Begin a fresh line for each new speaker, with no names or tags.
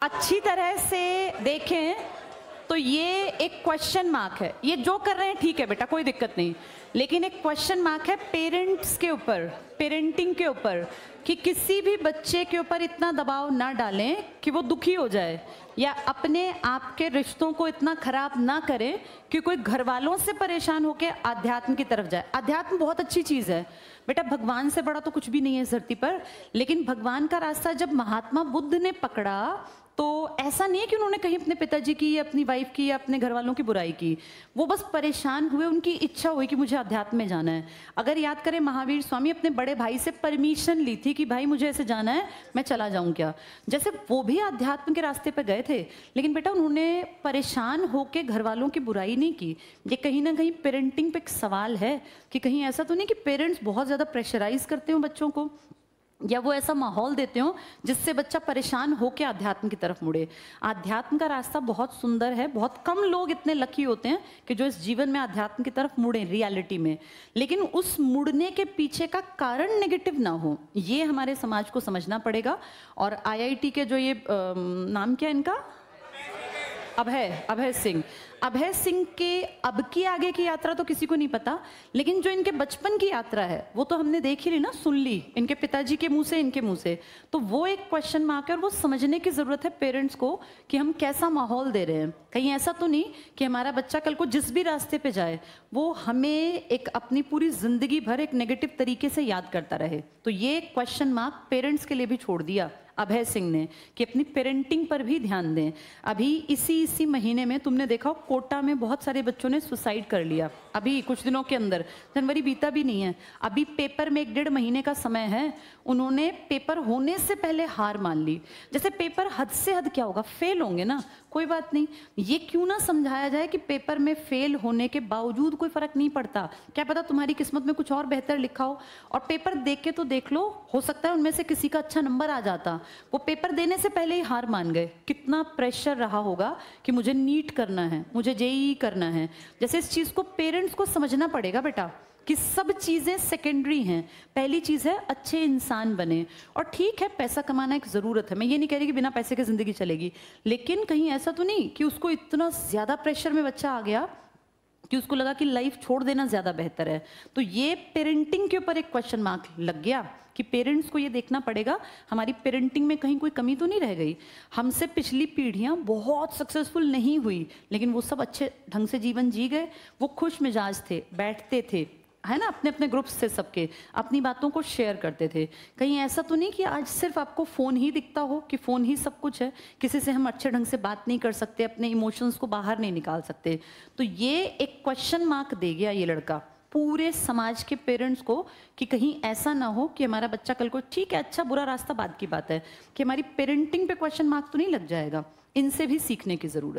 अच्छी तरह से देखें तो ये एक क्वेश्चन मार्क है। ये जो कर रहे हैं ठीक है बेटा, कोई दिक्कत नहीं, लेकिन एक क्वेश्चन मार्क है पेरेंट्स के ऊपर, पेरेंटिंग के ऊपर, कि किसी भी बच्चे के ऊपर इतना दबाव ना डालें कि वो दुखी हो जाए या अपने आप के रिश्तों को इतना खराब ना करें कि कोई घर वालों से परेशान होकर अध्यात्म की तरफ जाए। अध्यात्म बहुत अच्छी चीज़ है बेटा, भगवान से बड़ा तो कुछ भी नहीं है इस धरती पर, लेकिन भगवान का रास्ता जब महात्मा बुद्ध ने पकड़ा तो ऐसा नहीं है कि उन्होंने कहीं अपने पिताजी की या अपनी वाइफ की या अपने घर वालों की बुराई की, वो बस परेशान हुए, उनकी इच्छा हुई कि मुझे अध्यात्म में जाना है। अगर याद करें, महावीर स्वामी अपने बड़े भाई से परमिशन ली थी कि भाई मुझे ऐसे जाना है, मैं चला जाऊं क्या। जैसे वो भी अध्यात्म के रास्ते पर गए थे, लेकिन बेटा उन्होंने परेशान होकर घर वालों की बुराई नहीं की। ये कहीं ना कहीं पेरेंटिंग पे एक सवाल है कि कहीं ऐसा तो नहीं कि पेरेंट्स बहुत ज़्यादा प्रेशराइज करते हो बच्चों को, या वो ऐसा माहौल देते हो जिससे बच्चा परेशान होकर अध्यात्म की तरफ मुड़े। अध्यात्म का रास्ता बहुत सुंदर है, बहुत कम लोग इतने लकी होते हैं कि जो इस जीवन में अध्यात्म की तरफ मुड़े रियलिटी में, लेकिन उस मुड़ने के पीछे का कारण नेगेटिव ना हो, ये हमारे समाज को समझना पड़ेगा। और आईआईटी के जो ये नाम क्या इनका, अभय सिंह के अब की आगे की यात्रा तो किसी को नहीं पता, लेकिन जो इनके बचपन की यात्रा है वो तो हमने देख ही ली ना, सुन ली इनके पिताजी के मुंह से, इनके मुंह से, तो वो एक क्वेश्चन मार्क है। और वो समझने की जरूरत है पेरेंट्स को कि हम कैसा माहौल दे रहे हैं। कहीं ऐसा तो नहीं कि हमारा बच्चा कल को जिस भी रास्ते पे जाए वो हमें एक अपनी पूरी जिंदगी भर एक नेगेटिव तरीके से याद करता रहे। तो ये क्वेश्चन मार्क पेरेंट्स के लिए भी छोड़ दिया अभय सिंह ने कि अपनी पेरेंटिंग पर भी ध्यान दें। अभी इसी महीने में तुमने देखा कोटा में बहुत सारे बच्चों ने सुसाइड कर लिया, अभी कुछ दिनों के अंदर, जनवरी बीता भी नहीं है, अभी पेपर में 1-1.5 महीने का समय है, उन्होंने पेपर होने से पहले हार मान ली। जैसे पेपर हद से हद क्या होगा, फेल होंगे ना, कोई बात नहीं, ये क्यों ना समझाया जाए कि पेपर में फेल होने के बावजूद कोई फर्क नहीं पड़ता, क्या पता तुम्हारी किस्मत में कुछ और बेहतर लिखा हो, और पेपर देख के तो देख लो, हो सकता है उनमें से किसी का अच्छा नंबर आ जाता। वो पेपर देने से पहले ही हार मान गए। कितना प्रेशर रहा होगा कि मुझे नीट करना है, मुझे जेईई करना है। जैसे इस चीज को पेरेंट्स को समझना पड़ेगा बेटा कि सब चीजें सेकेंडरी हैं, पहली चीज है अच्छे इंसान बने। और ठीक है, पैसा कमाना एक जरूरत है, मैं ये नहीं कह रही कि बिना पैसे के जिंदगी चलेगी, लेकिन कहीं ऐसा तो नहीं कि उसको इतना ज्यादा प्रेशर में बच्चा आ गया कि उसको लगा कि लाइफ छोड़ देना ज्यादा बेहतर है। तो ये पेरेंटिंग के ऊपर एक क्वेश्चन मार्क लग गया कि पेरेंट्स को ये देखना पड़ेगा हमारी पेरेंटिंग में कहीं कोई कमी तो नहीं रह गई। हमसे पिछली पीढ़ियां बहुत सक्सेसफुल नहीं हुई, लेकिन वो सब अच्छे ढंग से जीवन जी गए, वो खुश मिजाज थे, बैठते थे, है ना, अपने अपने ग्रुप्स से सबके अपनी बातों को शेयर करते थे। कहीं ऐसा तो नहीं कि आज सिर्फ आपको फ़ोन ही दिखता हो कि फ़ोन ही सब कुछ है, किसी से हम अच्छे ढंग से बात नहीं कर सकते, अपने इमोशंस को बाहर नहीं निकाल सकते। तो ये एक क्वेश्चन मार्क दे गया ये लड़का पूरे समाज के पेरेंट्स को कि कहीं ऐसा ना हो कि हमारा बच्चा कल को, ठीक है अच्छा बुरा रास्ता बाद की बात है, कि हमारी पेरेंटिंग पे क्वेश्चन मार्क तो नहीं लग जाएगा। इनसे भी सीखने की ज़रूरत।